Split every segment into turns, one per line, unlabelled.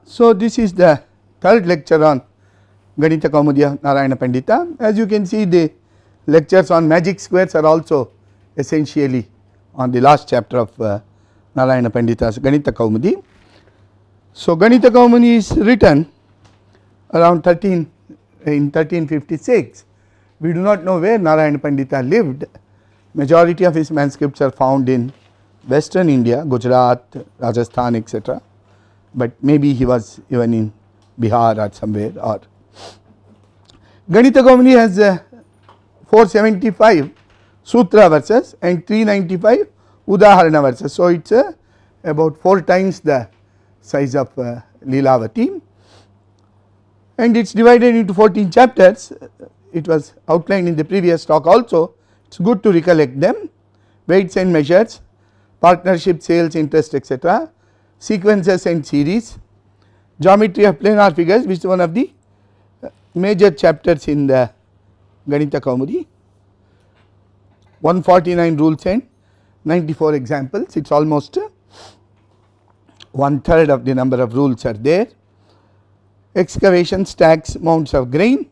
So, this is the third lecture on Ganita Kaumudi of Narayana Pandita. As you can see, the lectures on magic squares are also essentially on the last chapter of Narayana Pandita's Ganita Kaumudi. So, Ganita Kaumudi is written around in 1356. We do not know where Narayana Pandita lived. Majority of his manuscripts are found in western India, Gujarat, Rajasthan, etc., but maybe he was even in Bihar or somewhere. Or Ganita Kaumudi has 475 Sutra verses and 395 Udaharana verses. So, it is about 4 times the size of Lilavati, and it is divided into 14 chapters. It was outlined in the previous talk also. It is good to recollect them: weights and measures, partnership, sales, interest, etc., sequences and series, geometry of planar figures, which is one of the major chapters in the Ganita Kaumudi, 149 rules and 94 examples. It is almost 1/3 of the number of rules are there. Excavation, stacks, mounds of grain,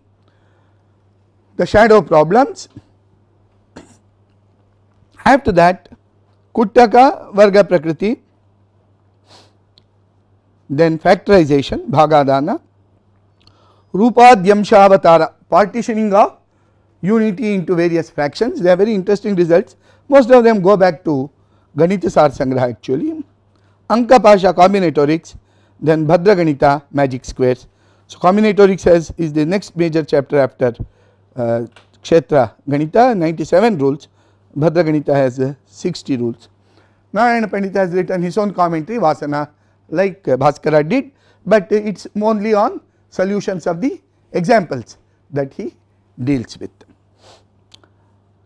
the shadow problems. After that, Kuttaka, Varga Prakriti, then factorization, Bhagadana, Rupadyamshavatara, partitioning of unity into various fractions. They are very interesting results. Most of them go back to Ganita Sar Sangraha actually. Anka Pasha, combinatorics, then Bhadra Ganita, magic squares. So, combinatorics is the next major chapter after Kshetra Ganita, 97 rules. Bhadra Ganita has 60 rules. Narayana Pandita has written his own commentary, Vasana, like Bhaskara did, but it is only on solutions of the examples that he deals with.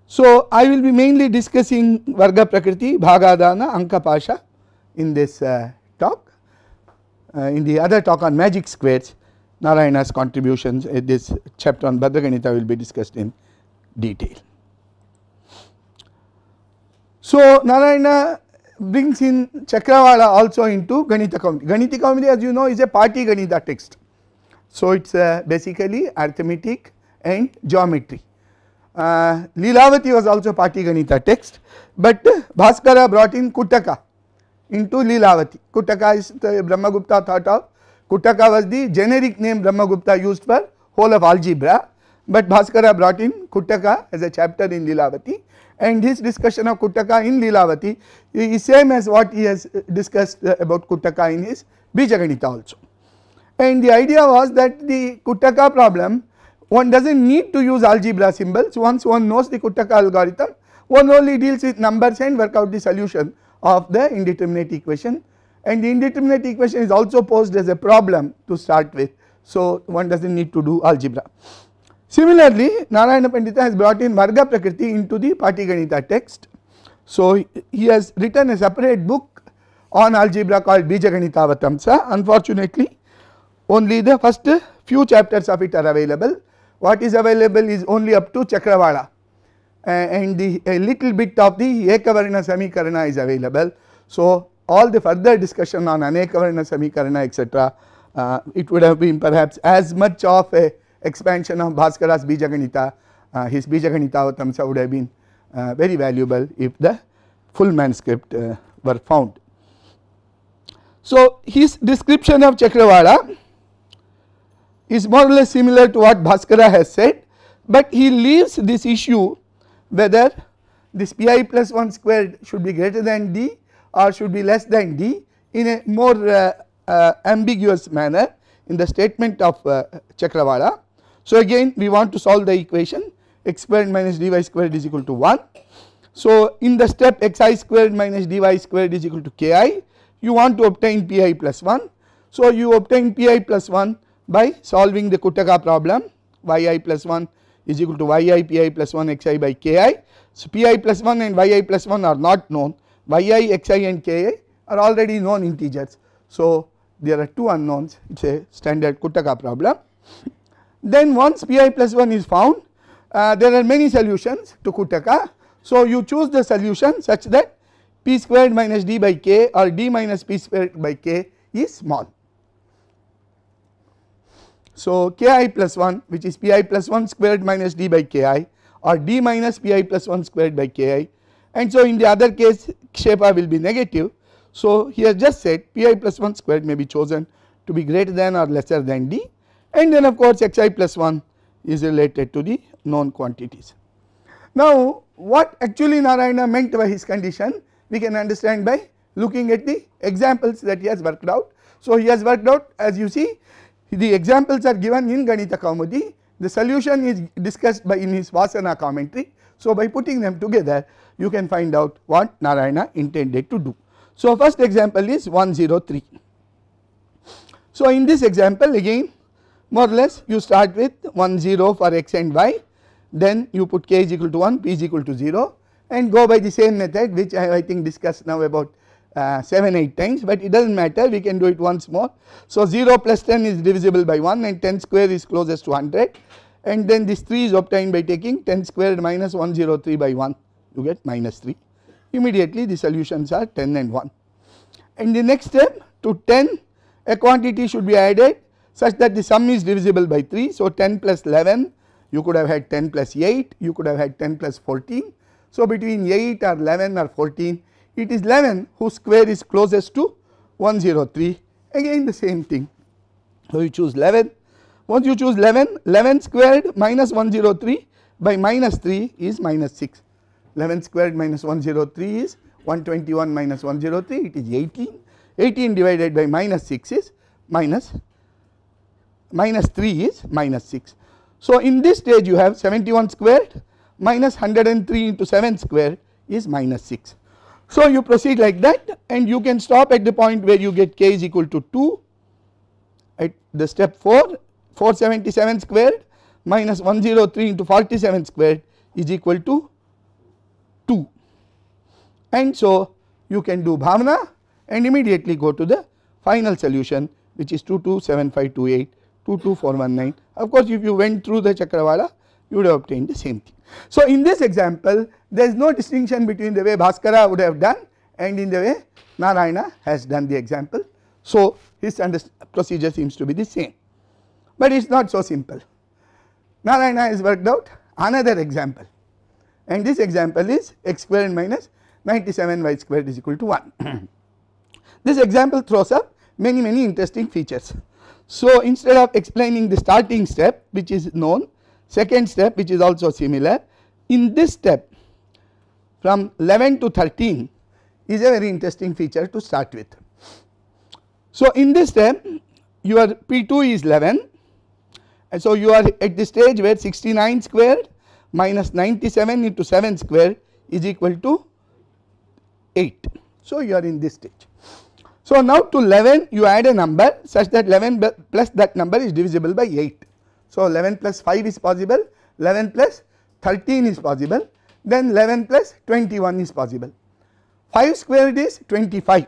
So, I will be mainly discussing Varga Prakriti, Bhagadana, Anka Pasha in this talk. In the other talk on magic squares, Narayana's contributions in this chapter on Bhadra Ganita will be discussed in detail. So, Narayana brings in Chakravala also into Ganita Kaumudi. Ganita Kaumudi, as you know, is a party Ganita text. So, it is basically arithmetic and geometry. Lilavati was also party Ganita text, but Bhaskara brought in Kuttaka into Lilavati. Kuttaka is the Brahmagupta thought of. Kuttaka was the generic name Brahmagupta used for whole of algebra, but Bhaskara brought in Kuttaka as a chapter in Lilavati, and his discussion of Kuttaka in Lilavati is same as what he has discussed about Kuttaka in his Bija Ganita also. And the idea was that the Kuttaka problem, one does not need to use algebra symbols. Once one knows the Kuttaka algorithm, one only deals with numbers and work out the solution of the indeterminate equation, and the indeterminate equation is also posed as a problem to start with. So, one does not need to do algebra. Similarly, Narayana Pandita has brought in Varga Prakriti into the Party Ganita text. So, he has written a separate book on algebra called Bija Ganita Vatamsa. Unfortunately, only the first few chapters of it are available. What is available is only up to Chakravala, and a little bit of the Ekavarna Samikarana is available. So, all the further discussion on Anekavarna Samikarana, etc., it would have been perhaps as much of a expansion of Bhaskara's Bija Ganita. His Bija Ganita Vatamsa would have been very valuable if the full manuscript were found. So, his description of Chakravala is more or less similar to what Bhaskara has said, but he leaves this issue whether this pi plus 1 squared should be greater than d or should be less than d in a more ambiguous manner in the statement of Chakravala. So, again we want to solve the equation x squared minus dy squared is equal to 1. So, in the step xi squared minus dy squared is equal to ki, you want to obtain pi plus 1. So, you obtain pi plus 1 by solving the Kuttaka problem, yi plus 1 is equal to yi pi plus 1 xi by ki. So, pi plus 1 and yi plus 1 are not known, yi, xi and ki are already known integers. So, there are 2 unknowns, it is a standard Kuttaka problem. Then once pi plus 1 is found, there are many solutions to Kuttaka. So, you choose the solution such that p squared minus d by k or d minus p squared by k is small. So, ki plus 1, which is pi plus 1 squared minus d by ki, or d minus pi plus 1 squared by ki, and so in the other case Kshepa will be negative. So, here just said pi plus 1 squared may be chosen to be greater than or lesser than d, and then of course xi plus 1 is related to the known quantities. Now, what actually Narayana meant by his condition we can understand by looking at the examples that he has worked out. So, he has worked out, as you see, the examples are given in Ganita Kaumudi, the solution is discussed by in his Vasana commentary. So, by putting them together you can find out what Narayana intended to do. So, first example is 103. So, in this example again more or less you start with 10 for x and y, then you put k is equal to 1, p is equal to 0, and go by the same method which I think discussed now about 7-8 times, but it does not matter, we can do it once more. So, 0 plus 10 is divisible by 1 and 10 square is closest to 100, and then this 3 is obtained by taking 10 squared minus 103 by 1, you get minus 3. Immediately the solutions are 10 and 1. And the next step, to 10 a quantity should be added such that the sum is divisible by 3. So, 10 plus 11, you could have had 10 plus 8, you could have had 10 plus 14. So, between 8 or 11 or 14, it is 11 whose square is closest to 103, again the same thing. So, you choose 11, once you choose 11, 11 squared minus 103 by minus 3 is minus 6, 11 squared minus 103 is 121 minus 103, it is 18, 18 divided by minus 6 is minus 3 is minus 6. So, in this stage you have 71 squared minus 103 into 7 squared is minus 6. So, you proceed like that and you can stop at the point where you get k is equal to 2 at the step 4, 477 squared minus 103 into 47 squared is equal to 2, and so you can do Bhavana and immediately go to the final solution which is 227528, 22419. Of course, if you went through the Chakravala you would have obtained the same thing. So, in this example there is no distinction between the way Bhaskara would have done and in the way Narayana has done the example. So, his procedure seems to be the same, but it is not so simple. Narayana has worked out another example, and this example is x squared minus 97 y squared is equal to 1. This example throws up many interesting features. So, instead of explaining the starting step which is known, second step which is also similar, in this step from 11 to 13 is a very interesting feature to start with. So, in this step your P2 is 11, and so you are at the stage where 69 squared minus 97 into 7 squared is equal to 8. So, you are in this stage. So, now to 11 you add a number such that 11 plus that number is divisible by 8. So, 11 plus 5 is possible, 11 plus 13 is possible, then 11 plus 21 is possible. 5 squared is 25,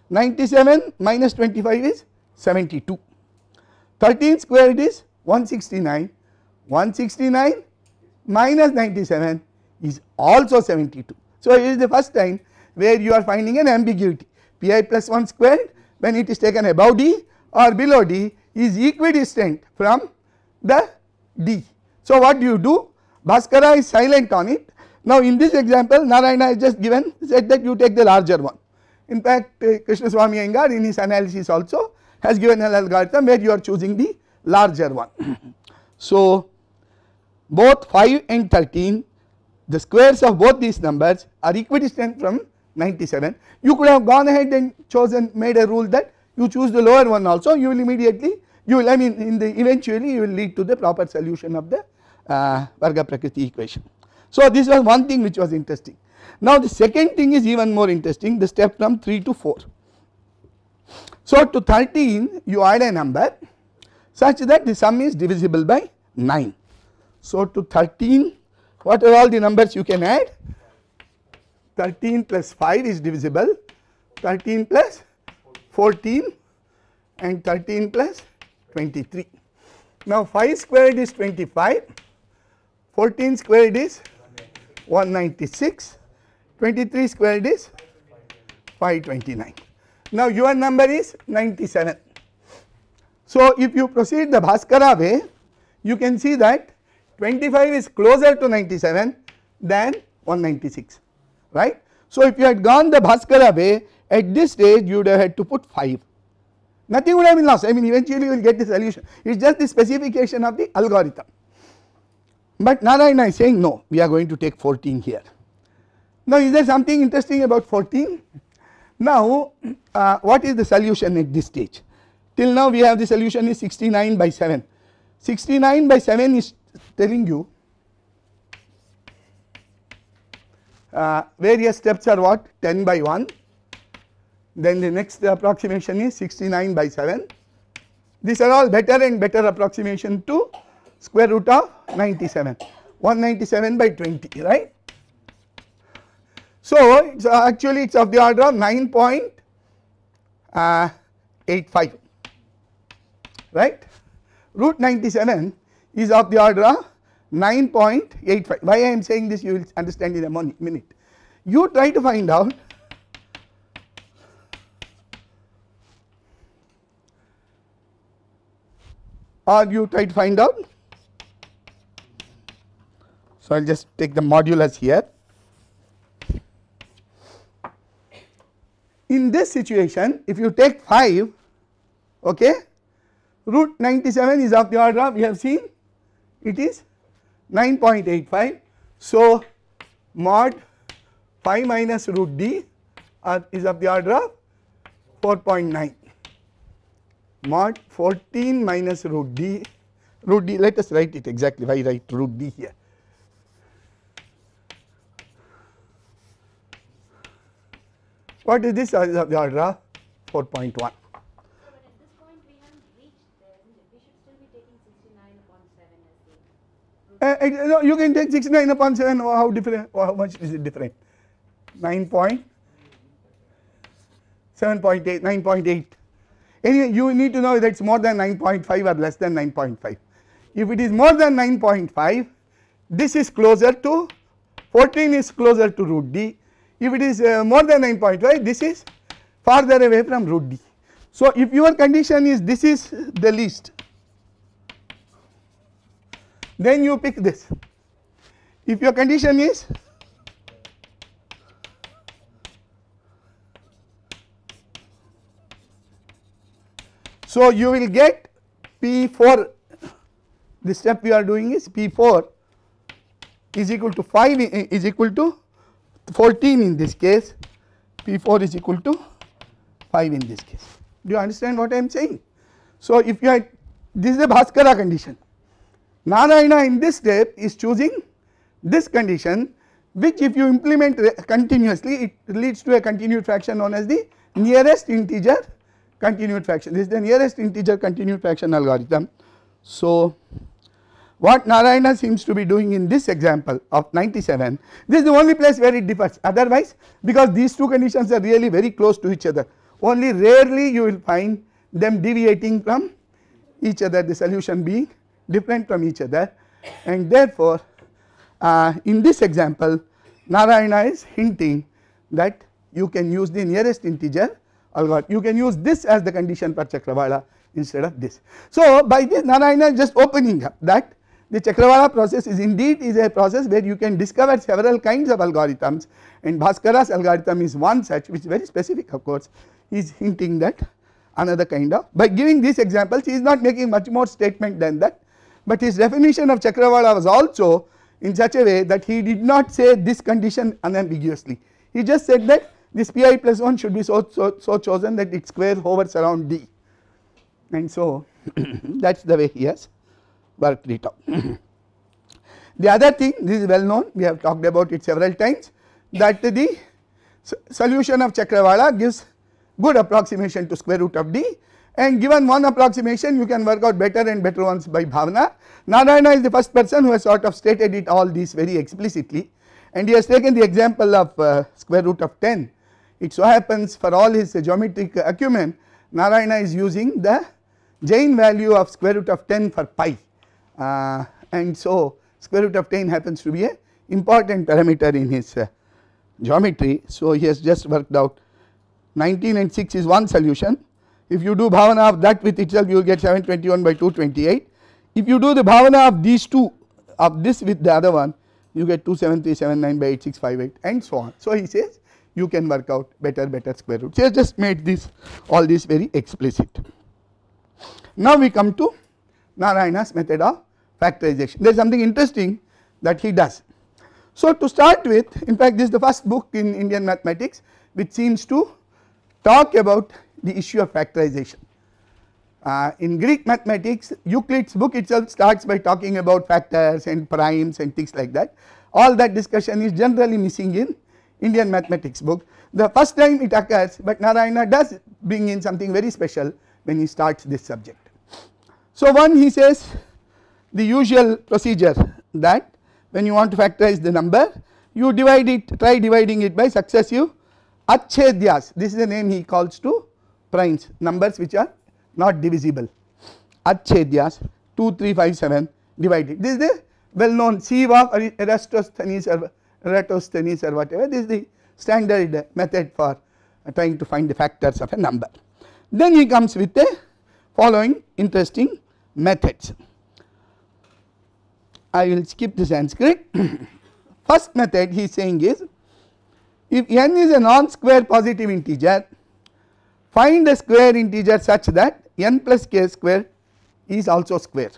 97 minus 25 is 72, 13 squared is 169, 169 minus 97 is also 72. So, it is the first time where you are finding an ambiguity. Pi plus 1 squared when it is taken above d or below d is equidistant from the d. So, what do you do? Bhaskara is silent on it. Now, in this example Narayana has just given said that you take the larger one. In fact, Krishna Swami Iyengar in his analysis also has given an algorithm where you are choosing the larger one. So, both 5 and 13, the squares of both these numbers are equidistant from 97. You could have gone ahead and chosen, made a rule that you choose the lower one also, you will immediately, you will, I mean in the eventually you will lead to the proper solution of the Varga Prakriti equation. So, this was one thing which was interesting. Now, the second thing is even more interesting, the step from 3 to 4. So, to 13 you add a number such that the sum is divisible by 9. So, to 13 what are all the numbers you can add? 13 plus 5 is divisible, 13 plus 14 and 13 plus 23. Now, 5 squared is 25, 14 squared is 196, 23 squared is 529. Now, your number is 97. So, if you proceed the Bhaskara way, you can see that 25 is closer to 97 than 196, right. So, if you had gone the Bhaskara way, at this stage you would have had to put 5, nothing would have been lost. I mean, eventually you will get the solution, it is just the specification of the algorithm. But Narayana is saying no, we are going to take 14 here. Now, is there something interesting about 14? Now, what is the solution at this stage? Till now we have the solution is 69 by 7. 69 by 7 is telling you various steps are what? 10 by 1. Then the next approximation is 69 by 7. These are all better and better approximation to square root of 97. 197 by 20, right. So, it's actually it is of the order of 9.85, right. Root 97 is of the order of 9.85. Why I am saying this you will understand in a minute. You try to find out or you try to find out. So, I will just take the modulus here. In this situation, if you take 5, okay, root 97 is of the order of, we have seen it is 9.85. So, mod 5 minus root d is of the order of 4.9. Mod 14 minus root d, let us write it exactly. Why write root d here? What is this? Is of the order of 4.1.
But at this point we haven't reached there, isn't it? We should still be taking 69 upon 7 as the
No, you can take 69 upon 7. How different? How much is it different? 9.7.8, 9.8. Anyway, you need to know that it is more than 9.5 or less than 9.5. If it is more than 9.5, this is closer to 14 is closer to root d. If it is more than 9.5, this is farther away from root d. So, if your condition is this is the least, then you pick this. If your condition is so, you will get P4, the step we are doing is P4 is equal to 5 is equal to 14 in this case, P4 is equal to 5 in this case. Do you understand what I am saying? So, if you had, this is a Bhaskara condition. Narayana in this step is choosing this condition, which if you implement continuously, it leads to a continued fraction known as the nearest integer continued fraction. This is the nearest integer continued fraction algorithm. So, what Narayana seems to be doing in this example of 97, this is the only place where it differs. Otherwise, because these two conditions are really very close to each other, only rarely you will find them deviating from each other, the solution being different from each other, and therefore, in this example Narayana is hinting that you can use the nearest integer algorithm, you can use this as the condition for Chakravala instead of this. So, by this Narayana is just opening up that the Chakravala process is indeed a process where you can discover several kinds of algorithms, and Bhaskara's algorithm is one such, which is very specific of course. He is hinting that another kind of, by giving these examples he is not making much more statement than that, but his definition of Chakravala was also in such a way that he did not say this condition unambiguously. He just said that this pi plus 1 should be so chosen that its square hovers around d, and so that is the way he has worked it out. The other thing, this is well known, we have talked about it several times, that the solution of Chakravala gives good approximation to square root of d, and given one approximation you can work out better and better ones by Bhavana. Narayana is the first person who has sort of stated it all these very explicitly, and he has taken the example of square root of 10. It so happens for all his geometric acumen, Narayana is using the Jain value of square root of 10 for pi, and so square root of 10 happens to be a important parameter in his geometry. So, he has just worked out 19 and 6 is one solution, If you do Bhavana of that with itself, you will get 721 by 228. If you do the Bhavana of these two, of this with the other one, you get 27379 by 8658 and so on. So, he says you can work out better square roots. He has just made this all this very explicit. Now, we come to Narayana's method of factorization. There is something interesting that he does. So, to start with, in fact, this is the first book in Indian mathematics which seems to talk about the issue of factorization. In Greek mathematics, Euclid's book itself starts by talking about factors and primes and things like that. All that discussion is generally missing in Indian mathematics book. The first time it occurs, but Narayana does bring in something very special when he starts this subject. So, one, he says the usual procedure that when you want to factorize the number, you divide it, try dividing it by successive achhedyas. This is the name he calls to primes, numbers which are not divisible. Achhedyas 2, 3, 5, 7 divided. This is the well known sieve of Eratosthenes or whatever. This is the standard method for trying to find the factors of a number. Then he comes with the following interesting methods. I will skip the Sanskrit. First method he is saying is, if n is a non-square positive integer, find a square integer such that n plus k square is also square.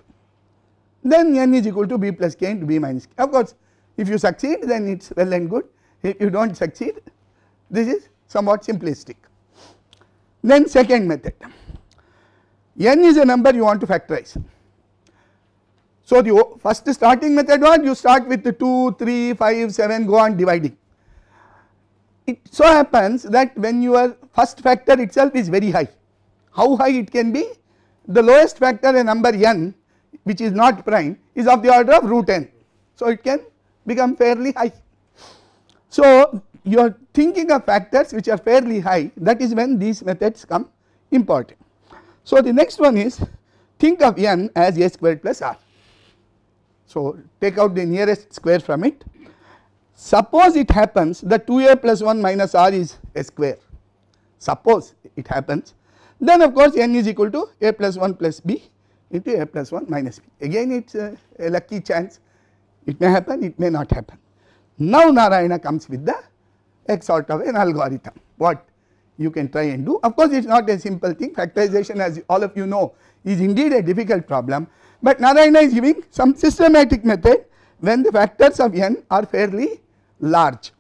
Then n is equal to b plus k into b minus k. Of course, if you succeed, then it is well and good. If you do not succeed, this is somewhat simplistic. Then second method, n is a number you want to factorize. So, the first starting method was you start with the 2, 3, 5, 7, go on dividing. It so happens that when your first factor itself is very high, how high it can be? The lowest factor, a number n which is not prime, is of the order of root n. So, it can become fairly high. So, you are thinking of factors which are fairly high, that is when these methods come important. So, the next one is think of n as a squared plus r. So, take out the nearest square from it. Suppose it happens that 2a plus 1 minus r is a square, suppose it happens, then of course n is equal to a plus 1 plus b into a plus 1 minus b. Again it is a lucky chance, it may happen, it may not happen. Now, Narayana comes with the a sort of an algorithm, what you can try and do. Of course, it is not a simple thing, factorization, as all of you know, is indeed a difficult problem, but Narayana is giving some systematic method when the factors of n are fairly large.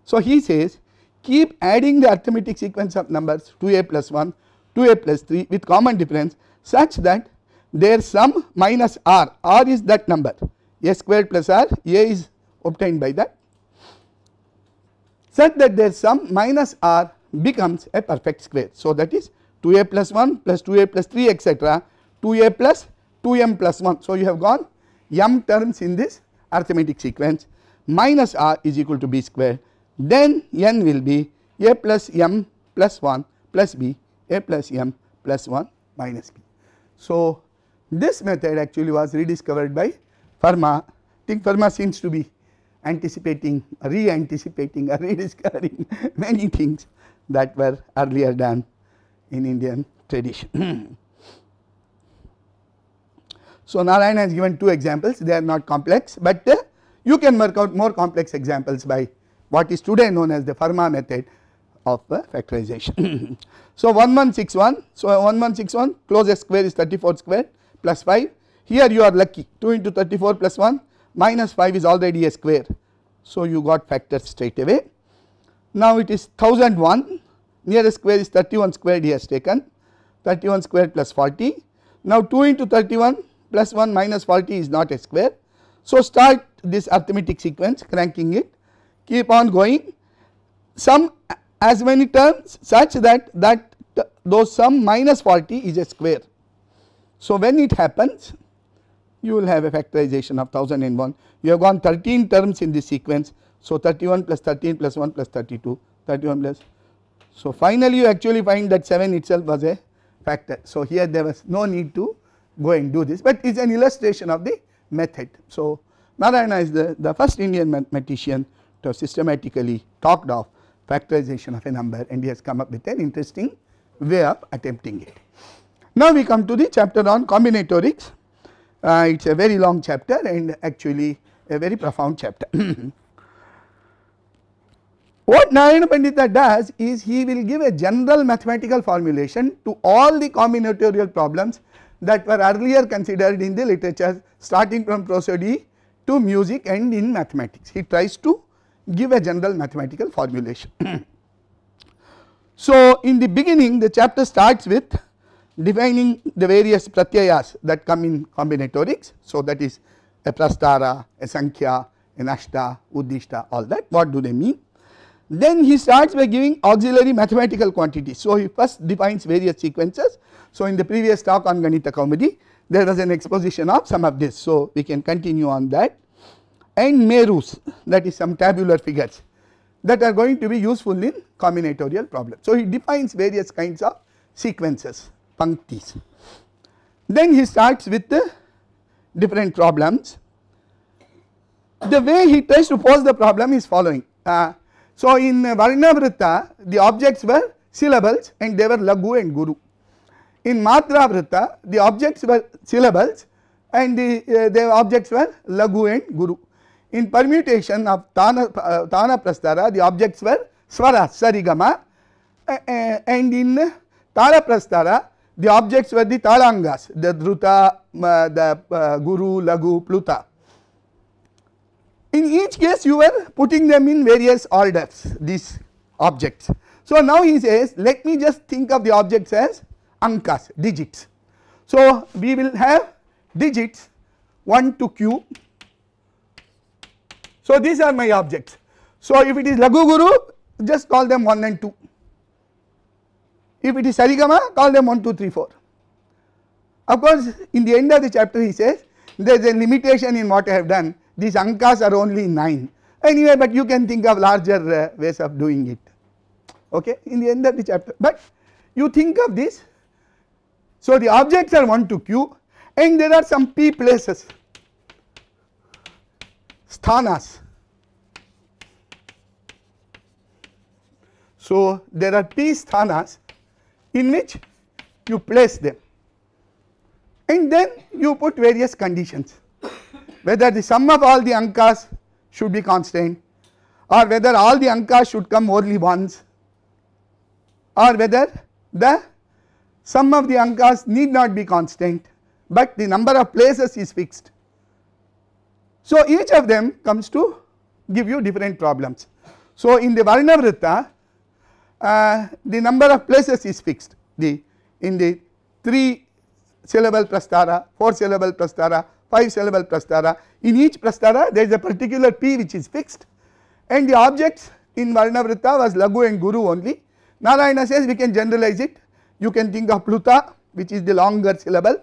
So, he says keep adding the arithmetic sequence of numbers 2a plus 1, 2a plus 3 with common difference such that their sum minus r, r is that number, a squared plus r, a is obtained by that, such that their sum minus r becomes a perfect square. So, that is 2a plus 1 plus 2a plus 3 etc., 2a plus 2m plus 1. So, you have gone m terms in this arithmetic sequence, minus r is equal to b square, then n will be a plus m plus 1 plus b, a plus m plus 1 minus b. So, this method actually was rediscovered by Fermat. I think Fermat seems to be anticipating, re-anticipating or rediscovering many things that were earlier done in Indian tradition. So, Narayana has given two examples, they are not complex, but you can work out more complex examples by what is today known as the Fermat method of factorization. So, 1161, so 1161 closest square is 34 square plus 5, here you are lucky 2 into 34 plus 1 minus 5 is already a square. So, you got factors straight away. Now, it is 1001, nearest square is 31 squared, he has taken 31 squared plus 40. Now, 2 into 31 plus 1 minus 40 is not a square. So, start this arithmetic sequence, cranking it, keep on going, sum as many terms such that those sum minus 40 is a square. So, when it happens, you will have a factorization of 1001. You have gone 13 terms in this sequence. So, 31 plus 13 plus 1 plus 32, 31 plus. So, finally, you actually find that 7 itself was a factor. So, here there was no need to go and do this, but it is an illustration of the method. So, Narayana is the first Indian mathematician to have systematically talked of factorization of a number, and he has come up with an interesting way of attempting it. Now we come to the chapter on combinatorics. It is a very long chapter and actually a very profound chapter. What Narayana Pandita does is he will give a general mathematical formulation to all the combinatorial problems that were earlier considered in the literature, starting from prosody to music and in mathematics. He tries to give a general mathematical formulation. So, in the beginning the chapter starts with defining the various pratyayas that come in combinatorics. So, that is a prastara, a sankhya, an ashta, uddishta, all that, what do they mean. Then he starts by giving auxiliary mathematical quantities. So, he first defines various sequences. So, in the previous talk on Ganita Kaumudi there was an exposition of some of this. So, we can continue on that, and merus, that is some tabular figures that are going to be useful in combinatorial problems. So, he defines various kinds of sequences, panktis. Then he starts with the different problems. The way he tries to pose the problem is following. So, in Varnavritta the objects were syllables and they were Lagu and Guru. In Matravritta the objects were syllables and the objects were Lagu and Guru. In permutation of Tana Prastara the objects were Swara, Sarigama, and in Tala Prastara the objects were the Talangas, the Dhruta, the Guru, Lagu, Pluta. In each case you were putting them in various orders, these objects. So, now he says let me just think of the objects as ankas, digits. So, we will have digits 1 to q. So, these are my objects. So, if it is Lagu Guru just call them 1 and 2. If it is Sarigama call them 1, 2, 3, 4. Of course, in the end of the chapter he says there is a limitation in what I have done. These ankas are only 9 anyway, but you can think of larger ways of doing it, okay, in the end of the chapter. But you think of this. So, the objects are 1 to q and there are some p places, sthanas. So, there are p sthanas in which you place them and then you put various conditions, whether the sum of all the ankas should be constant or whether all the ankas should come only once or whether the sum of the ankas need not be constant, but the number of places is fixed. So, each of them comes to give you different problems. So, in the Varnavritta the number of places is fixed, in the 3 syllable prastara, 4 syllable prastara, 5 syllable prastara, in each prastara there is a particular p which is fixed and the objects in Varnavritta was Lagu and Guru only. Narayana says we can generalize it, you can think of Pluta which is the longer syllable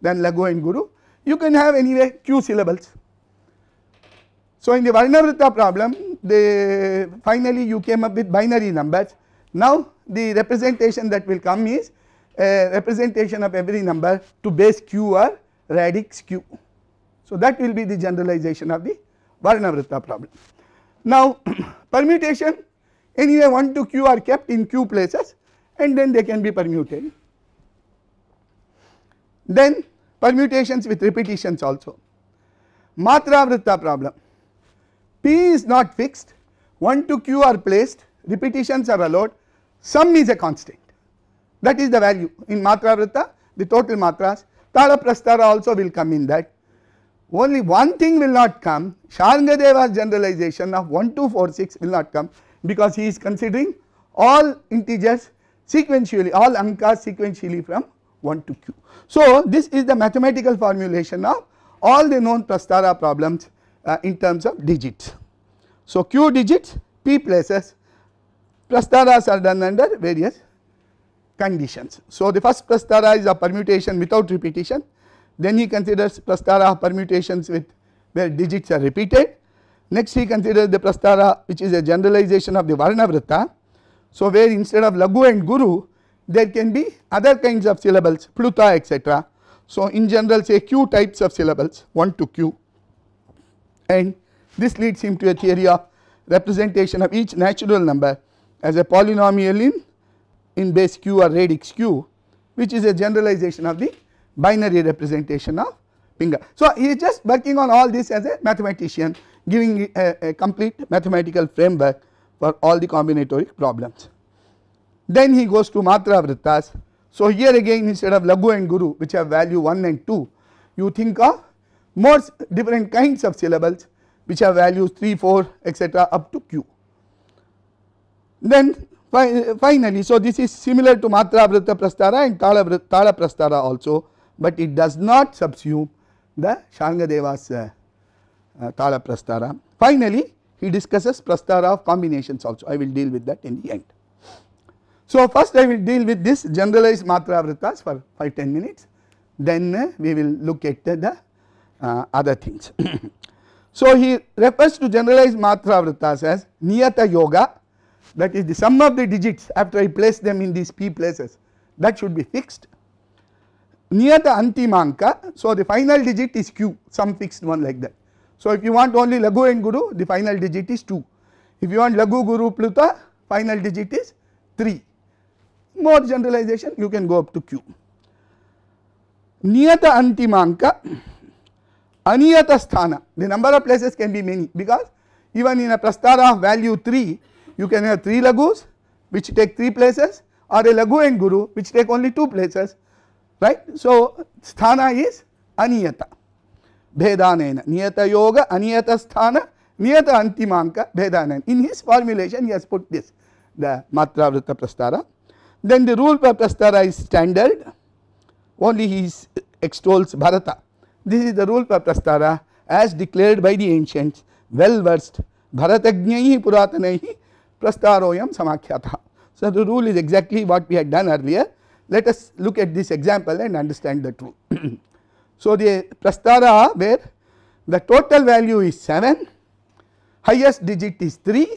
than Lagu and Guru, you can have anyway q syllables. So, in the Varnavritta problem finally you came up with binary numbers. Now, the representation that will come is a representation of every number to base q or radix q. So, that will be the generalization of the Varnavritta problem. Now, permutation anyway 1 to q are kept in q places and then they can be permuted. Then permutations with repetitions also. Matravritta problem, p is not fixed, 1 to q are placed, repetitions are allowed, sum is a constant, that is the value in Matravritta, the total matras. Tala Prastara also will come in that. Only one thing will not come, Sharngadeva's generalization of 1, 2, 4, 6 will not come because he is considering all integers sequentially, all ankas sequentially from 1 to q. So, this is the mathematical formulation of all the known prastara problems in terms of digits. So, q digits, p places, prastaras are done under various conditions. So, the first prastara is a permutation without repetition, then he considers prastara of permutations with where digits are repeated. Next he considers the prastara which is a generalization of the Varnavritta. So, where instead of Lagu and Guru there can be other kinds of syllables, Pluta etc. So, in general say q types of syllables 1 to q, and this leads him to a theory of representation of each natural number as a polynomial in in base q or radix q, which is a generalization of the binary representation of finger. So, he is just working on all this as a mathematician, giving a complete mathematical framework for all the combinatoric problems. Then he goes to Matra Vrittas. So, here again instead of Laghu and Guru, which have value 1 and 2, you think of more different kinds of syllables which have values 3, 4 etc. up to q. Then finally, so this is similar to Matra Vritta Prastara and Tala Prastara also, but it does not subsume the Shangadeva's Tala Prastara. Finally, he discusses Prastara of combinations also. I will deal with that in the end. So, first I will deal with this generalized Matra Vrittas for 5-10 minutes, then we will look at the other things. So, he refers to generalized Matra Vrittas as Niyata Yoga, that is the sum of the digits after I place them in these p places, that should be fixed. Niyata Antimanka, so the final digit is q, some fixed one like that. So, if you want only Laghu and Guru, the final digit is 2. If you want Laghu, Guru, Pluta, final digit is 3. More generalization, you can go up to q. Niyata Antimanka, Aniyata Sthana, the number of places can be many, because even in a Prastara of value 3, you can have 3 Laghus which take 3 places, or a Laghu and Guru which take only 2 places, right. So, Sthana is Aniyata, Bhedanena, Niyata Yoga, Aniyata Sthana, Niyata Antimanka, Bhedanena. In his formulation he has put this, the Matra Vritta Prastara. Then the rule for Prastara is standard, only he extols Bharata. This is the rule for Prastara as declared by the ancients, well versed, Bharatagnyaihi Puratanaihi Prastaroyam Samakhyatha. So, the rule is exactly what we had done earlier. Let us look at this example and understand the rule. So, the Prastara where the total value is 7, highest digit is 3.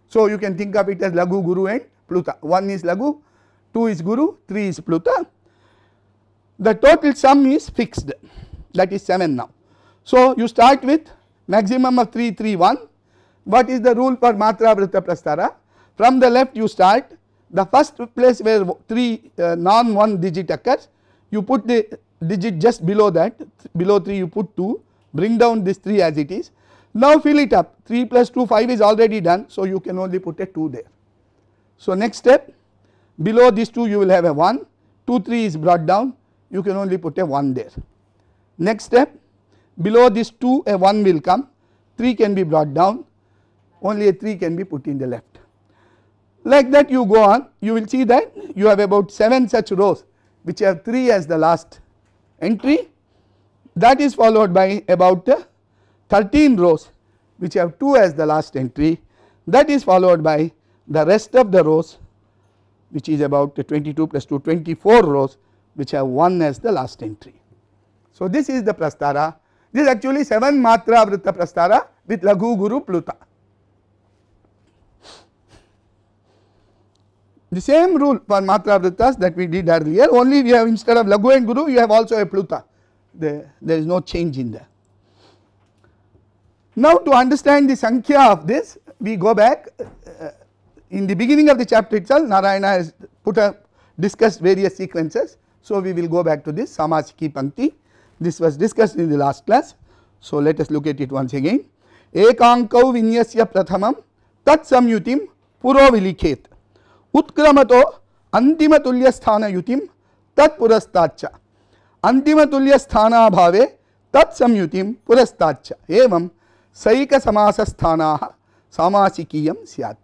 So, you can think of it as Laghu, Guru and Pluta. 1 is Laghu, 2 is Guru, 3 is Pluta. The total sum is fixed, that is 7 now. So, you start with maximum of 3, 3, 1. What is the rule for Matra Vritta Prastara? From the left you start, the first place where 3 non 1 digit occurs, you put the digit just below that, below 3 you put 2, bring down this 3 as it is. Now fill it up, 3 plus 2, 5 is already done, so you can only put a 2 there. So, next step, below this 2 you will have a 1, 2, 3 is brought down, you can only put a 1 there. Next step, below this 2 a 1 will come, 3 can be brought down, only a 3 can be put in the left. Like that you go on, you will see that you have about 7 such rows which have 3 as the last entry, that is followed by about 13 rows which have 2 as the last entry, that is followed by the rest of the rows which is about 22 plus 2, 24 rows which have 1 as the last entry. So, this is the Prastara. This is actually 7 Matra Vritta Prastara with Laghu, Guru, Pluta. The same rule for Matra Vrittas that we did earlier, only we have instead of Laghu and Guru you have also a Pluta, there is no change in there. Now, to understand the Sankhya of this, we go back in the beginning of the chapter itself, Narayana has discussed various sequences. So, we will go back to this Samasiki Pankti, this was discussed in the last class. So, let us look at it once again. Ekankau vinyasya prathamam tat samyutim puro vilikhet utkramato antima tulya sthana yutim tat purastacha antima tulya sthana bhave tat samyutim purastacha evam saika samasa sthanaha samasikiyam syat.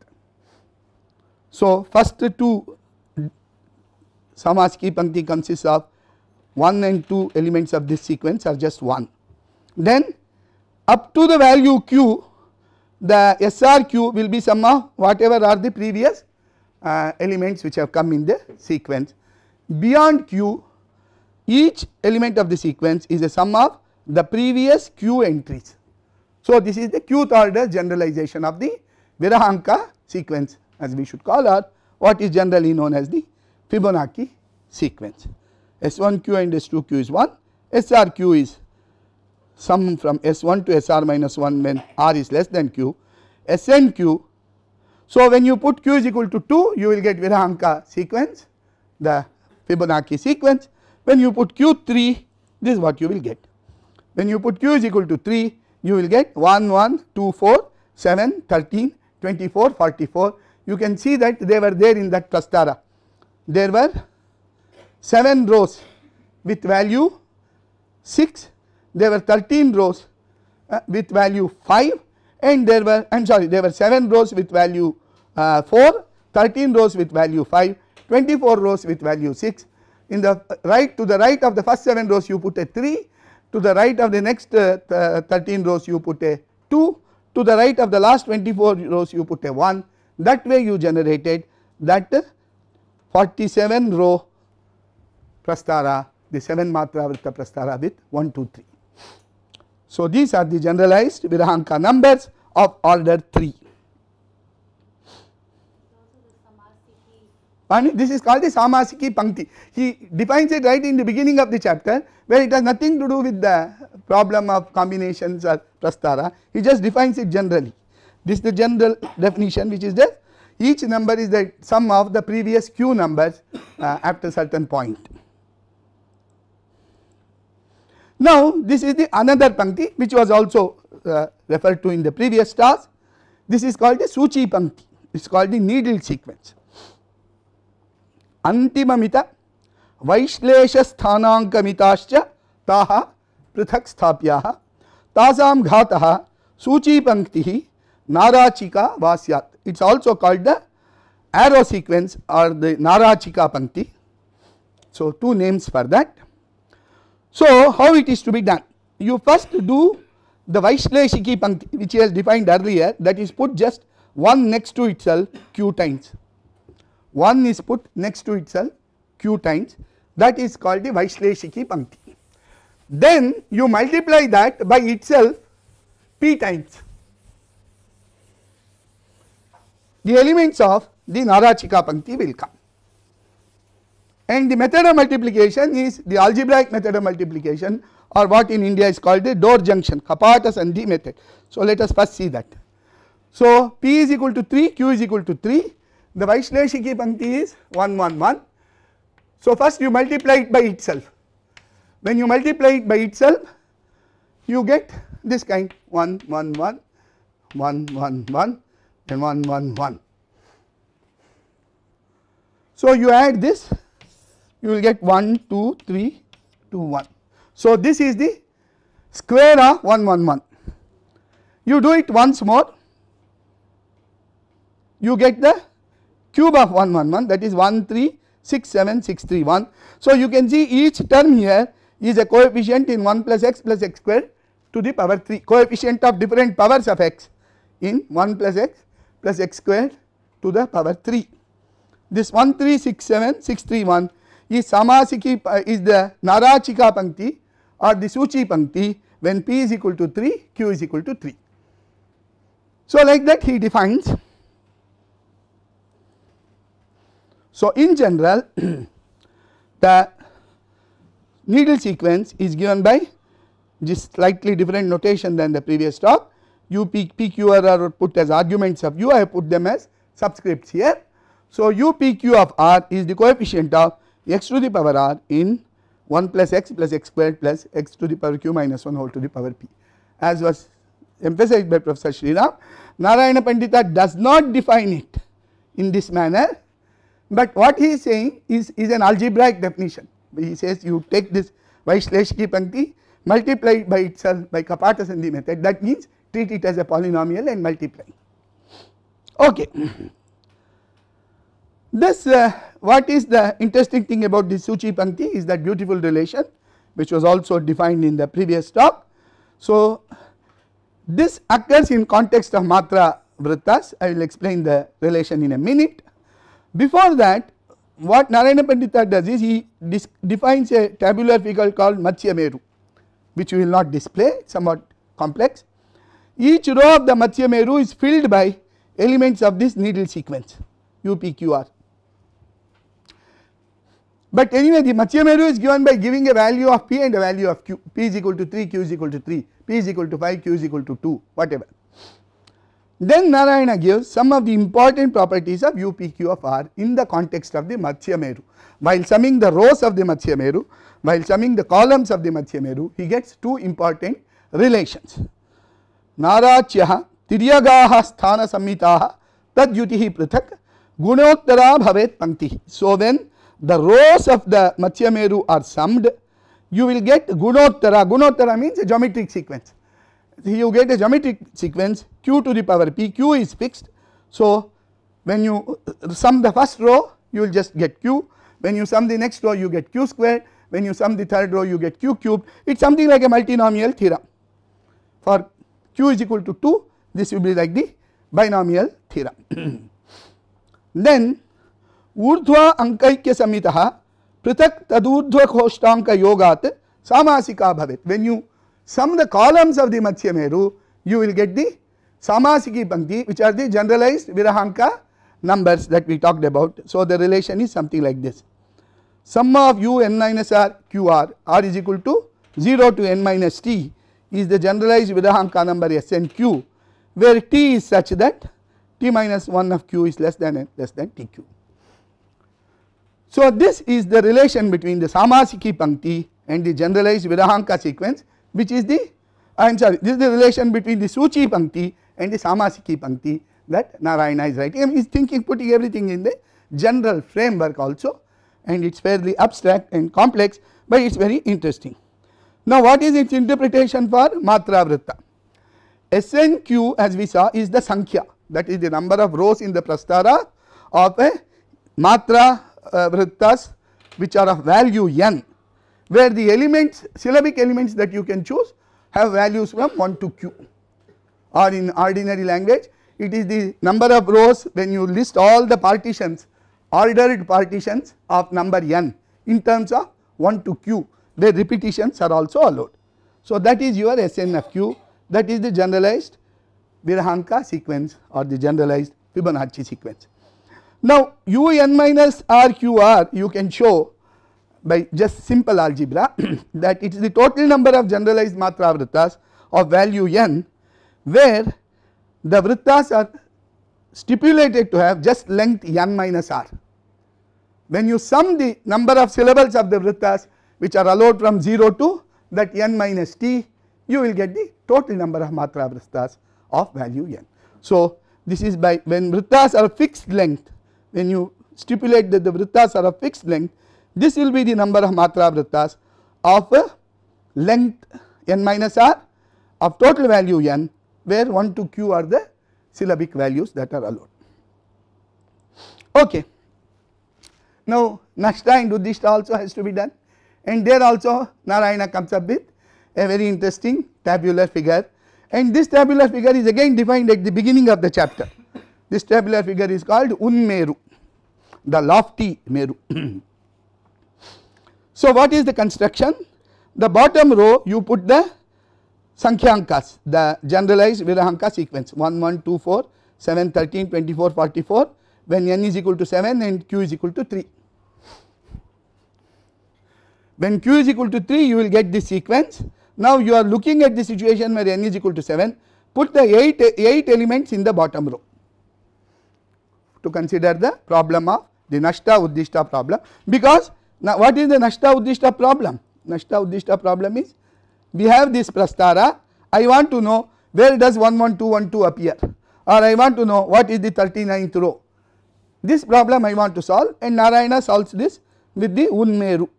So, first 2 Samasiki Pankti consists of 1 and 2 elements of this sequence are just 1. Then up to the value q, the SRQ will be sum of whatever are the previous elements which have come in the sequence. Beyond q, each element of the sequence is a sum of the previous q entries. So, this is the qth order generalization of the Virahanka sequence, as we should call, or what is generally known as the Fibonacci sequence. S1q and S2q is 1, SRQ is sum from S1 to SR minus 1 when R is less than q, SNQ. So, when you put q is equal to 2, you will get Virahanka sequence, the Fibonacci sequence. When you put q 3, this is what you will get. When you put q is equal to 3, you will get 1 1 2 4 7 13 24 44. You can see that they were there in that Prastara. There were 7 rows with value 6, there were 13 rows with value 5, and there were, I am sorry, there were 7 rows with value 4, 13 rows with value 5, 24 rows with value 6. In the right, to the right of the first 7 rows you put a 3, to the right of the next 13 rows you put a 2, to the right of the last 24 rows you put a 1. That way you generated that 47 row Prastara, the 7 Matra Vritta Prastara with 1 2 3. So, these are the generalized Virahanka numbers of order 3. And this is called the Samasiki Pankti. He defines it right in the beginning of the chapter, where it has nothing to do with the problem of combinations or Prastara. He just defines it generally. This is the general definition, which is that each number is the sum of the previous q numbers after certain point. Now, this is the another Pankti which was also referred to in the previous task. This is called the Suchi Pankti, it is called the needle sequence. Antimamita Vaishlesha Sthanankamitaschya Taha Prithak Sthapyaha Tasam Ghataha Suchi Panktihi Narachika Vasyat. It is also called the arrow sequence or the Narachika Pankti. So, 2 names for that. So, how it is to be done? You first do the Vaishleshiki Pankti, which he has defined earlier, that is put just 1 next to itself q times. 1 is put next to itself q times, that is called the Vaishleshiki Pankti. Then you multiply that by itself p times. The elements of the Narachika Pankti will come. And the method of multiplication is the algebraic method of multiplication, or what in India is called the door junction Kapata Sandhi method. So, let us first see that. So, p is equal to 3, q is equal to 3, the Vaishleshiki Pankti is 1 1 1. So, first you multiply it by itself. When you multiply it by itself, you get this kind 1 1 1 1 1 1 and 1 1 1. So, you add this, you will get 1 2 3 2 1. So, this is the square of 1 1 1. You do it once more, you get the cube of 1 1 1, that is 1 3 6 7 6 3 1. So, you can see each term here is a coefficient in 1 plus x square to the power 3, coefficient of different powers of x in 1 plus x square to the power 3. This 1 3 6 7 6 3 1 is Samasiki, is the Narachika Pankti or the Suchi Pankti when p is equal to 3, q is equal to 3. So, like that he defines. So, in general the needle sequence is given by just slightly different notation than the previous talk. U, P, P, Q, R are put as arguments of u, I have put them as subscripts here. So, u, P, Q of r is the coefficient of x to the power r in 1 plus x squared plus x to the power q minus 1 whole to the power p. As was emphasized by Professor Sriram, Narayana Pandita does not define it in this manner, but what he is saying is an algebraic definition. He says you take this Vaishleshiki Pankti, multiply it by itself by Kapata Sandhi method, that means treat it as a polynomial and multiply. Okay. This what is the interesting thing about this Suchi Pankti is that beautiful relation which was also defined in the previous talk. So, this occurs in context of Matra Vrittas. I will explain the relation in a minute. Before that, what Narayana Pandita does is he defines a tabular figure called Matsya Meru, which we will not display, somewhat complex. Each row of the Matsya Meru is filled by elements of this needle sequence U, P, Q, R. But anyway, the Matsya Meru is given by giving a value of p and a value of q. P is equal to 3, q is equal to 3, p is equal to 5, q is equal to 2, whatever. Then Narayana gives some of the important properties of UPQ of R in the context of the Matsya Meru. While summing the rows of the Matsya Meru, while summing the columns of the Matsya Meru, he gets two important relations. Narachyaha tiryagaha sthana samhitaha tadyutihi prithak gunottara bhavet pankti. So when the rows of the Matsya Meru are summed, you will get gunottara. Gunottara means a geometric sequence. You get a geometric sequence q to the power p. Q is fixed. So when you sum the first row, you will just get q. When you sum the next row, you get q squared. When you sum the third row, you get q cubed. It is something like a multinomial theorem. For q is equal to 2, this will be like the binomial theorem. Then urdhva ankaikya samhitaha prithak tadurdhva khoshtanka yogat samasika bhavet. When you sum the columns of the Matsya Meru, you will get the samasiki pankti, which are the generalized Virahanka numbers that we talked about. So the relation is something like this. Summa of u n minus r q r, r is equal to 0 to n minus t, is the generalized Virahanka number s n q, where t is such that t minus 1 of q is less than n less than t q. So this is the relation between the samasiki pankti and the generalized Virahanka sequence, which is the this is the relation between the Suchi pankti and the samasiki pankti that Narayana is writing. He is thinking, putting everything in the general framework also, and it is fairly abstract and complex, but it is very interesting. Now what is its interpretation for Matra Vritta? SNQ, as we saw, is the Sankhya, that is the number of rows in the Prastara of a Matra Vrittas which are of value n, where the elements, syllabic elements that you can choose have values from 1 to q, or in ordinary language it is the number of rows when you list all the partitions, ordered partitions of number n in terms of 1 to q, where repetitions are also allowed. So that is your Sn of q, that is the generalized Virahanka sequence or the generalized Fibonacci sequence. Now un minus rqr you can show by just simple algebra that it is the total number of generalized Matra Vrittas of value n, where the Vrittas are stipulated to have just length n minus r. When you sum the number of syllables of the Vrittas which are allowed from 0 to that n minus t, you will get the total number of Matra Vrittas of value n. So this is by when Vrittas are fixed length, when you stipulate that the Vrittas are of fixed length, this will be the number of Matra Vrittas of length n minus r of total value n, where 1 to q are the syllabic values that are allowed. Okay. Now Nashta and Uddishta also has to be done, and there also Narayana comes up with a very interesting tabular figure, and this tabular figure is again defined at the beginning of the chapter. This tabular figure is called Unmeru, the lofty Meru. So what is the construction? The bottom row you put the Sankhyankas, the generalized Virahanka sequence 1, 1, 2, 4, 7, 13, 24, 44, when n is equal to 7 and q is equal to 3. When q is equal to 3, you will get this sequence. Now you are looking at the situation where n is equal to 7, put the 8 elements in the bottom row to consider the problem of the Nashta Uddishta problem. Because now what is the Nashta Uddishta problem? Nashta Uddishta problem is, we have this Prastara, I want to know where does 1, 1, 2, 1, 2 appear, or I want to know what is the 39th row. This problem I want to solve, and Narayana solves this with the Unmeru.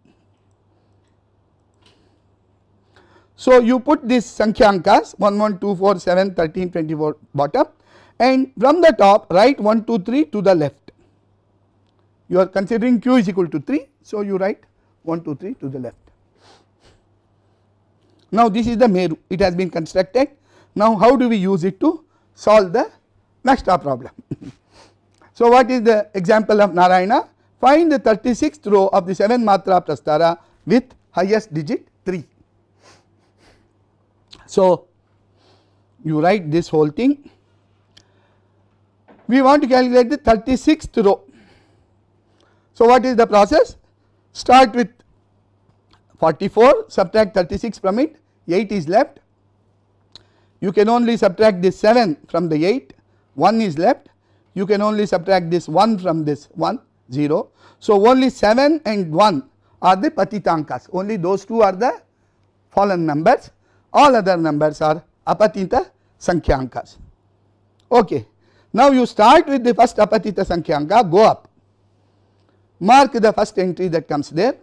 So you put this Sankhyankas 1, 1, 2, 4, 7, 13, 24 bottom, and from the top write 1, 2, 3 to the left. You are considering q is equal to 3, so you write 1, 2, 3 to the left. Now this is the Meru, it has been constructed. Now how do we use it to solve the Nashta problem? So what is the example of Narayana? Find the 36th row of the 7 Matra Prastara with highest digit 3. So you write this whole thing. We want to calculate the 36th row. So what is the process? Start with 44, subtract 36 from it, 8 is left. You can only subtract this 7 from the 8, 1 is left, you can only subtract this 1 from this 1, 0. So, only 7 and 1 are the patitankas, only those two are the fallen numbers, all other numbers are apatita sankhyankas. Okay. Now, you start with the first apatita sankhyanka, go up, mark the first entry that comes there,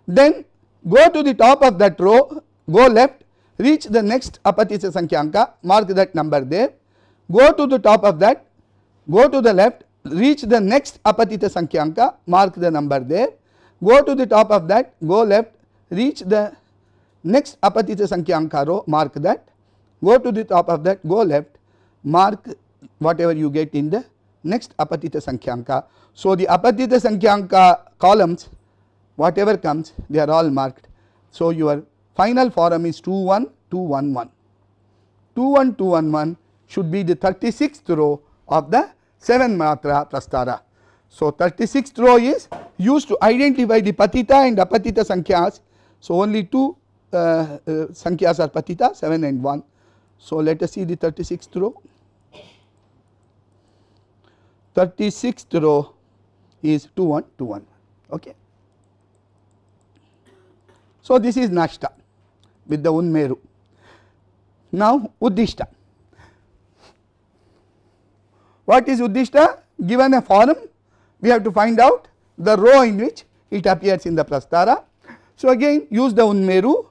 then go to the top of that row, go left, reach the next apatita sankhyanka, mark that number there, go to the top of that, go to the left, reach the next apatita sankhyanka, mark the number there, go to the top of that, go left, reach the next apatita sankhyanka row, mark that, go to the top of that, go left, mark whatever you get in the next apatita sankhyanka. So, the apatita sankhyanka columns, whatever comes, they are all marked. So, your final form is 2 1 2 1 1. 2 1 2 1 1 should be the 36th row of the 7 matra prastara. So, 36th row is used to identify the patita and apatita sankhyas. So, only two sankhyas are patita, 7 and 1. So, let us see the 36th row. 36th row is 2 1 2 1. Okay. So, this is Nashta with the Unmeru. Now, Uddishta. What is Uddishta? Given a form, we have to find out the row in which it appears in the prastara. So, again use the Unmeru,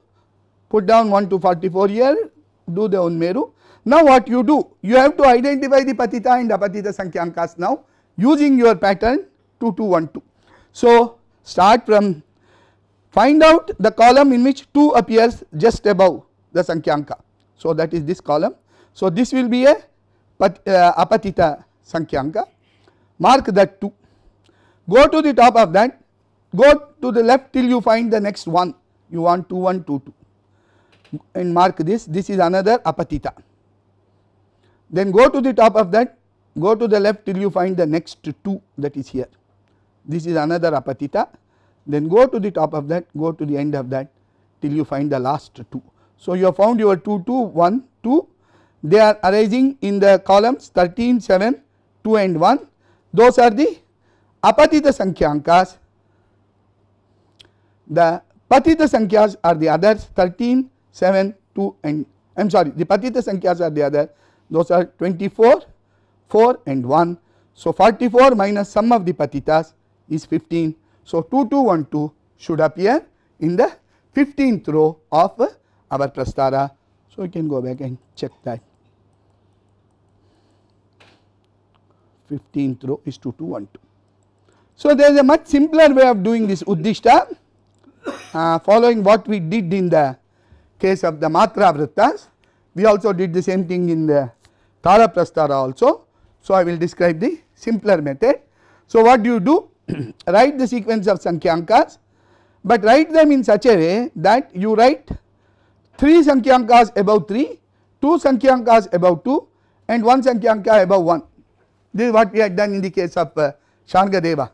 put down 1 to 44 here, do the Unmeru. Now, what you do? You have to identify the patita and apatita sankhyankas now using your pattern 2 2 1 2. So, start from, find out the column in which 2 appears just above the sankhyanka. So, that is this column. So, this will be a apatita sankhyanka, mark that 2, go to the top of that, go to the left till you find the next one, you want 2 1 2 2 and mark this, this is another apatita. Then go to the top of that, go to the left till you find the next 2 that is here, this is another apatita. Then go to the top of that, go to the end of that till you find the last 2. So, you have found your 2 2 1 2, they are arising in the columns 13 7 2 and 1, those are the apatita sankhyankas. The patita sankhya's are the others 13 7 2 and I am sorry, the patita sankhya's are the other, those are 24 4 and 1. So, 44 minus sum of the patitas is 15. So, 2 2 1 2 should appear in the 15th row of our prastara. So, you can go back and check that 15th row is 2 2 1 2. So, there is a much simpler way of doing this Uddishta, following what we did in the case of the Matra Vrittas. We also did the same thing in the Tara Prastara also. So, I will describe the simpler method. So, what do you do? Write the sequence of sankhyankas, but write them in such a way that you write 3 sankhyankas above 3, 2 sankhyankas above 2 and 1 sankhyanka above 1. This is what we had done in the case of Sharngadeva.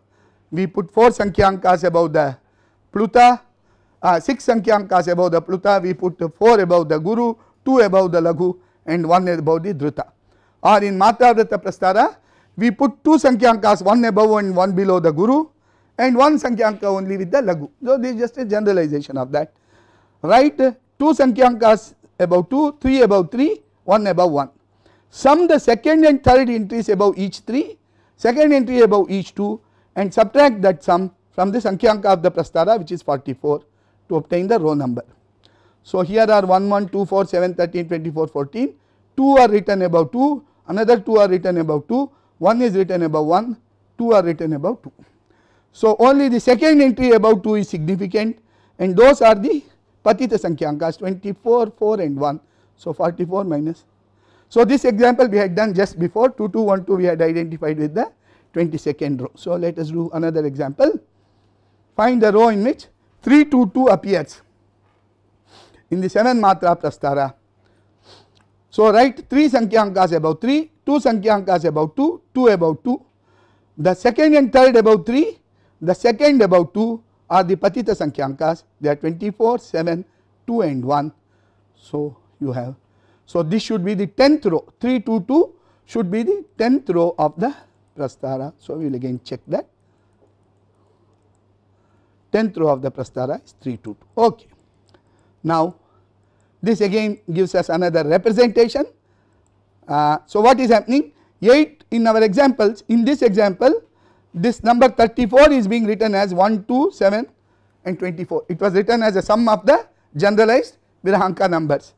We put 4 sankhyankas above the Pluta, 6 sankhyankas above the Pluta, we put 4 above the Guru, 2 above the Laghu and 1 above the Dhruta. Or in Matra Vrita Prastara, we put 2 sankhyankas, 1 above and 1 below the Guru and 1 sankyanka only with the Laghu. So, this is just a generalization of that. Write 2 sankyankas above 2, 3 above 3, 1 above 1. Sum the second and third entries above each 3, second entry above each 2 and subtract that sum from the sankyanka of the prastara, which is 44, to obtain the row number. So, here are 1 1 2 4 7 13 24 14, 2 are written above 2, another 2 are written above 2, 1 is written above 1, 2 are written above 2. So, only the second entry above 2 is significant and those are the patita sankyankas 24, 4 and 1. So, 44 minus. So, this example we had done just before 2 2 1 2 we had identified with the 22nd row. So, let us do another example. Find the row in which 3 2 2 appears in the 7 matra prastara. So, write 3 sankyankas above 3, 2 sankyankas above 2, 2 above 2. The second and third above 3, the second above 2 are the patita sankyankas, they are 24, 7, 2 and 1. So, you have, so this should be the 10th row 3 2 2 should be the 10th row of the Prastara. So, we will again check that 10th row of the Prastara is 3 2 2. Okay. Now, this again gives us another representation. So, what is happening? 8 in our examples, in this example this number 34 is being written as 1, 2, 7 and 24. It was written as a sum of the generalized Virahanka numbers.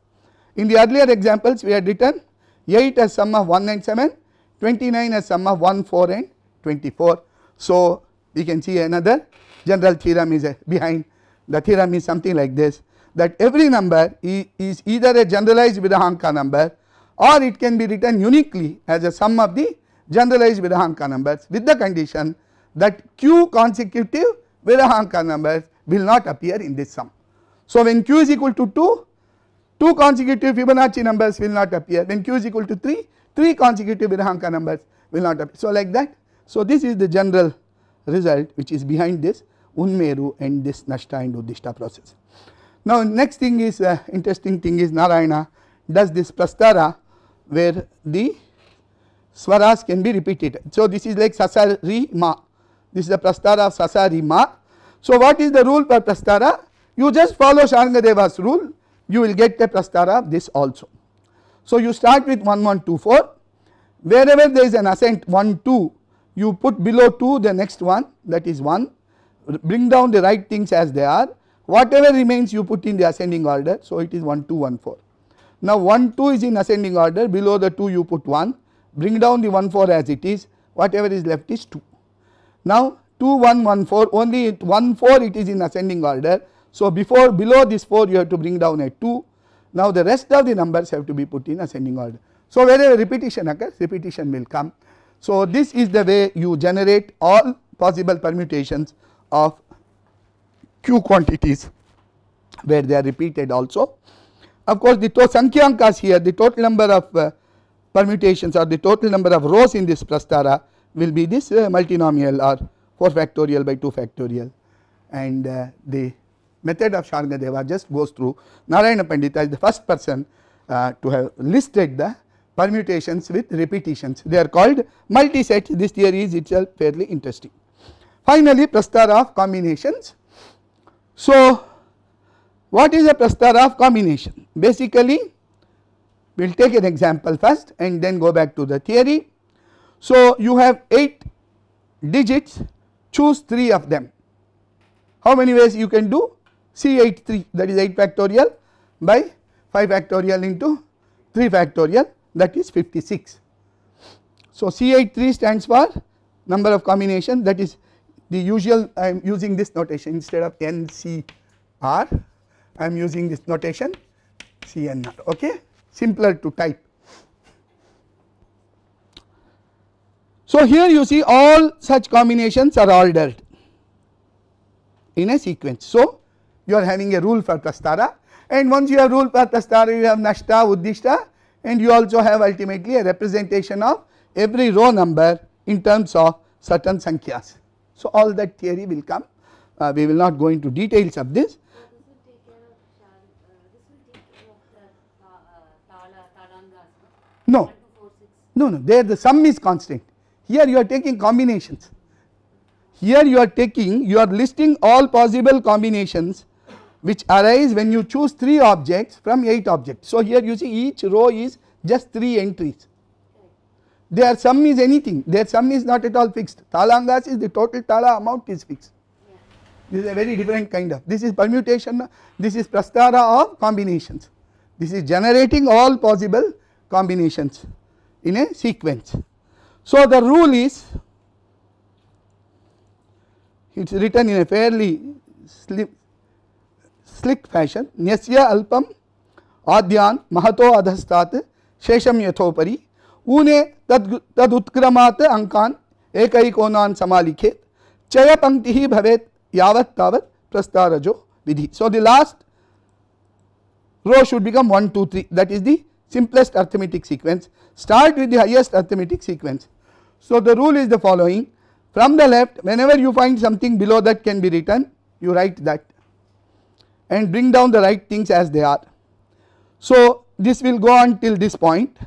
In the earlier examples we had written 8 as sum of 1 and 7, 29 as sum of 1, 4 and 24. So, we can see another general theorem is behind. The theorem is something like this, that every number is either a generalized Virahanka number or it can be written uniquely as a sum of the generalized Virahanka numbers, with the condition that q consecutive Virahanka numbers will not appear in this sum. So, when q is equal to 2, 2 consecutive Fibonacci numbers will not appear. When q is equal to 3, 3 consecutive Virahanka numbers will not appear. So, like that. So, this is the general result which is behind this Unmeru and this Nashta and Uddishta process. Now, next thing is interesting thing is Narayana does this Prastara where the Swaras can be repeated. So, this is like Sasari Ma, this is the Prastara of Sasari Ma. So, what is the rule for Prastara? You just follow Sharngadeva's rule, you will get the Prastara of this also. So, you start with 1 1 2 4, wherever there is an ascent 1 2, you put below 2 the next one, that is 1, bring down the right things as they are, whatever remains you put in the ascending order. So, it is 1 2 1 4. Now, 1 2 is in ascending order, below the 2 you put 1, bring down the 1 4 as it is, whatever is left is 2. Now, 2 1 1 4, only 1 4 it is in ascending order. So, below this 4 you have to bring down a 2. Now, the rest of the numbers have to be put in ascending order. So, wherever repetition occurs, repetition will come. So, this is the way you generate all possible permutations of q quantities where they are repeated also. Of course, the Sankhyankas here, the total number of permutations or the total number of rows in this Prastara will be this multinomial or 4 factorial by 2 factorial, and the method of Sharngadeva just goes through. Narayana Pandita is the first person to have listed the permutations with repetitions. They are called multisets. This theory is itself fairly interesting. Finally, Prastara of combinations. So, what is a Prastara of combination? Basically, we will take an example first and then go back to the theory. So, you have 8 digits, choose 3 of them. How many ways you can do? C8 3, that is 8 factorial by 5 factorial into 3 factorial, that is 56. So, C8 3 stands for number of combination, that is the usual. I am using this notation instead of NCR, I am using this notation CNR, okay, simpler to type. So, here you see all such combinations are ordered in a sequence. So, you are having a rule for Prastara, and once you have rule for Prastara, you have Nashta, Uddishta, and you also have ultimately a representation of every row number in terms of certain Sankhyas. So, all that theory will come, we will not go into details of this. No, no, there the sum is constant. Here you are taking combinations. Here you are listing all possible combinations which arise when you choose 3 objects from 8 objects. So, here you see each row is just 3 entries. Their sum is anything, their sum is not at all fixed. Talangas is the total tala amount is fixed. This is a very different kind of, this is permutation, this is Prastara of combinations. This is generating all possible combinations in a sequence. So, the rule is, it is written in a fairly slick fashion, Nyasya alpam adyan mahato adhastat shesham yathopari une tad utkramat ankan ekaikonan samalikhet chaya panktihi bhavet yavat tavat prastarajo vidhi. So, the last row should become 1 2 3, that is the simplest arithmetic sequence. Start with the highest arithmetic sequence. So, the rule is the following: from the left, whenever you find something below that can be written, you write that and bring down the right things as they are. So, this will go on till this point.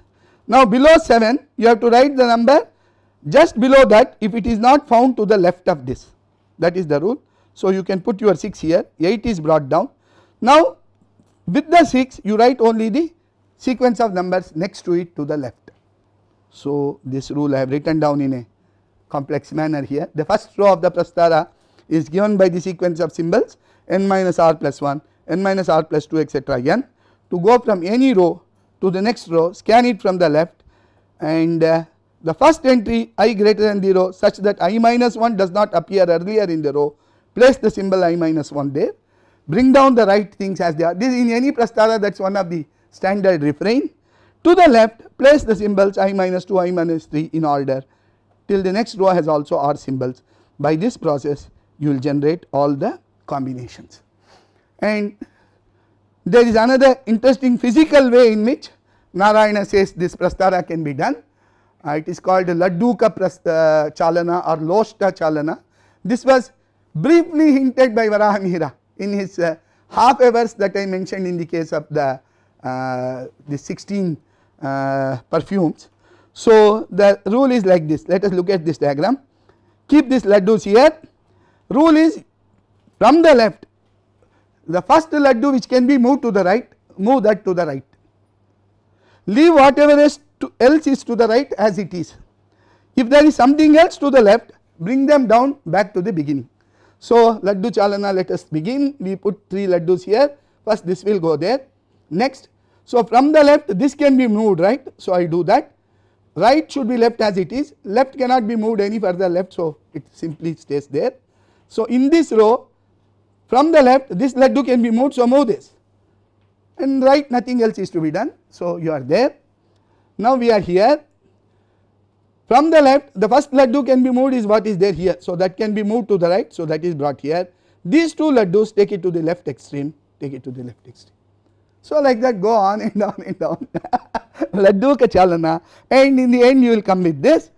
Now below 7 you have to write the number just below that if it is not found to the left of this, that is the rule. So you can put your 6 here, 8 is brought down. Now with the 6 you write only the sequence of numbers next to it to the left. So this rule I have written down in a complex manner here. The first row of the Prastara is given by the sequence of symbols n minus r plus 1, n minus r plus 2 etc. n. To go from any row to the next row, scan it from the left, and the first entry I greater than 0 such that I minus 1 does not appear earlier in the row, place the symbol I minus 1 there, bring down the right things as they are. This in any Prastara, that is one of the standard refrain. To the left place the symbols I minus 2, I minus 3 in order till the next row has also r symbols. By this process you will generate all the combinations. And there is another interesting physical way in which Narayana says this Prastara can be done. It is called Ladduka Chalana or Loshta Chalana. This was briefly hinted by Varahamihira in his half a verse that I mentioned in the case of the 16 perfumes. So the rule is like this. Let us look at this diagram. Keep this laddus here. Rule is from the left, the first laddu which can be moved to the right, move that to the right. Leave whatever else is to the right as it is. If there is something else to the left, bring them down back to the beginning. So laddu chalana, let us begin. We put 3 laddus here. First this will go there. Next, so from the left this can be moved right. So I do that. Right should be left as it is. Left cannot be moved any further left. So it simply stays there. So in this row, from the left this laddu can be moved. So move this. And right, nothing else is to be done. So you are there. Now we are here. From the left the first laddu can be moved is what is there here. So that can be moved to the right. So that is brought here. These 2 laddus, take it to the left extreme, take it to the left extreme. So like that go on and down and down. Laddu ka chalana, and in the end you will come with this.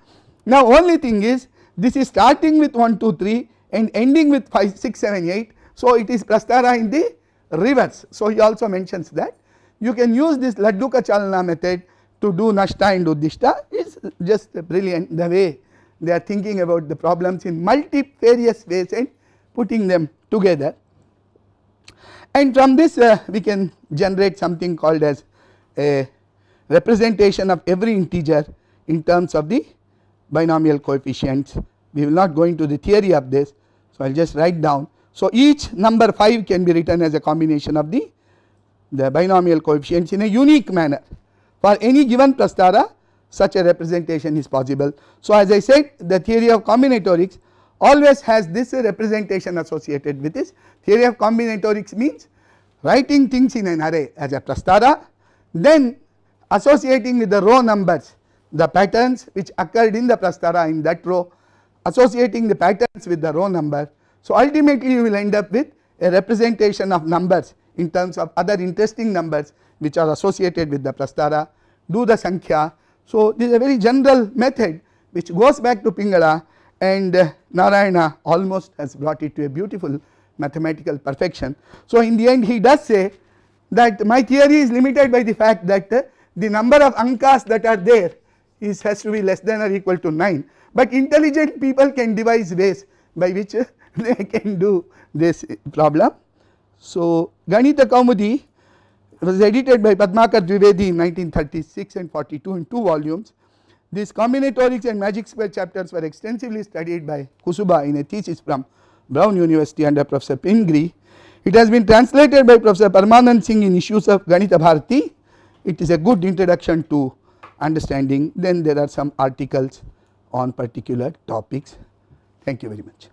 Now only thing is this is starting with 1 2 3 and ending with 5 6 7 8. So it is Prastara in the reverse. So he also mentions that you can use this Laddu ka chalana method to do Nashta and Uddishta. It's just brilliant the way they are thinking about the problems in multifarious ways and putting them together. And from this we can generate something called as a representation of every integer in terms of the binomial coefficients. We will not go into the theory of this. So I will just write down. So each number 5 can be written as a combination of the binomial coefficients in a unique manner. For any given Prastara such a representation is possible. So as I said, the theory of combinatorics always has this representation associated with this. Theory of combinatorics means writing things in an array as a Prastara, then associating with the row numbers the patterns which occurred in the Prastara in that row, associating the patterns with the row number. So ultimately you will end up with a representation of numbers in terms of other interesting numbers which are associated with the Prastara, do the Sankhya. So this is a very general method which goes back to Pingala, and Narayana almost has brought it to a beautiful mathematical perfection. So in the end he does say that my theory is limited by the fact that the number of Ankas that are there has to be less than or equal to 9, but intelligent people can devise ways by which they can do this problem. So Ganita Kaumudi was edited by Padmakar Dwivedi in 1936 and 42 in 2 volumes. These combinatorics and magic square chapters were extensively studied by Kusuba in a thesis from Brown University under Professor Pingree. It has been translated by Professor Parmanand Singh in issues of Ganita Bharati. It is a good introduction to understanding. Then there are some articles on particular topics. Thank you very much.